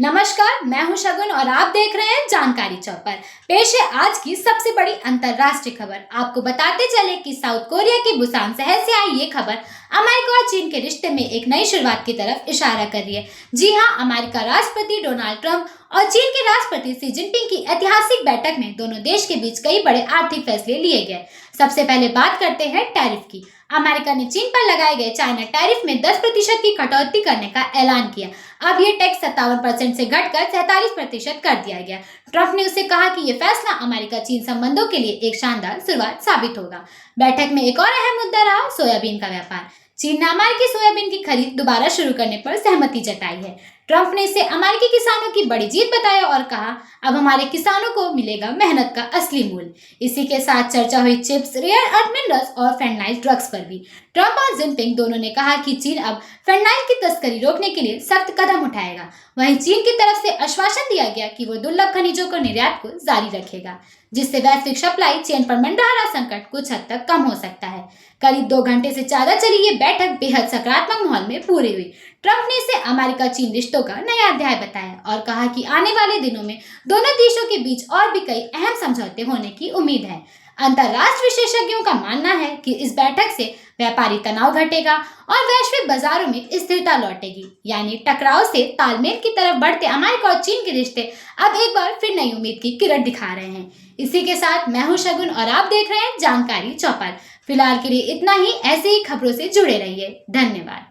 नमस्कार, मैं हूं शगुन और आप देख रहे हैं जानकारी चौपर। पेश है आज की सबसे बड़ी अंतर्राष्ट्रीय खबर। आपको बताते चले कि साउथ कोरिया की बुसान शहर से आई ये खबर अमेरिका और चीन के रिश्ते में एक नई शुरुआत की तरफ इशारा कर रही है। जी हां, अमेरिका राष्ट्रपति डोनाल्ड ट्रंप और चीन के राष्ट्रपति सी जिनपिंग की ऐतिहासिक बैठक में दोनों देश के बीच कई बड़े आर्थिक फैसले लिए गए। सबसे पहले बात करते हैं टैरिफ की। अमेरिका ने चीन पर लगाए गए चाइना टैरिफ में 10% की कटौती करने का ऐलान किया। अब ये टैक्स 57% से घटकर 47% कर दिया गया। ट्रंप ने उससे कहा कि ये फैसला अमेरिका चीन संबंधों के लिए एक शानदार शुरुआत साबित होगा। बैठक में एक और अहम मुद्दा रहा सोयाबीन का व्यापार। चीन ने अमेरिकी सोयाबीन की खरीद दोबारा शुरू करने पर सहमति जताई है। ट्रंप ने इसे अमेरिकी किसानों की बड़ी जीत बताया और कहा, अब हमारे किसानों को मिलेगा मेहनत का असली मूल्य। इसी के साथ चर्चा हुई चिप्स, रेयर अर्थ मिनरल्स और फेंटानिल ड्रग्स पर भी। ट्रंप और जिनपिंग दोनों ने कहा कि चीन अब फेंटानिल की तस्करी रोकने के लिए सख्त कदम उठाएगा। वहीं चीन की तरफ से आश्वासन दिया गया कि वो दुर्लभ खनिजों को निर्यात को जारी रखेगा, जिससे वैश्विक सप्लाई चेन पर मंडरा रहा संकट कुछ हद तक कम हो सकता है। करीब 2 घंटे से ज्यादा चली ये बैठक बेहद सकारात्मक माहौल में पूरी हुई। ट्रंप ने इसे अमेरिका चीन रिश्तों का नया अध्याय बताया और कहा कि आने वाले दिनों में दोनों देशों के बीच और भी कई अहम समझौते होने की उम्मीद है। अंतर्राष्ट्रीय विशेषज्ञों का मानना है कि इस बैठक से व्यापारी तनाव घटेगा और वैश्विक बाजारों में स्थिरता लौटेगी, यानी टकराव से तालमेल की तरफ बढ़ते अमेरिका और चीन के रिश्ते अब एक बार फिर नई उम्मीद की किरण दिखा रहे हैं। इसी के साथ मैं हूं शगुन और आप देख रहे हैं जानकारी चौपर। फिलहाल के लिए इतना ही। ऐसे ही खबरों से जुड़े रहिए। धन्यवाद।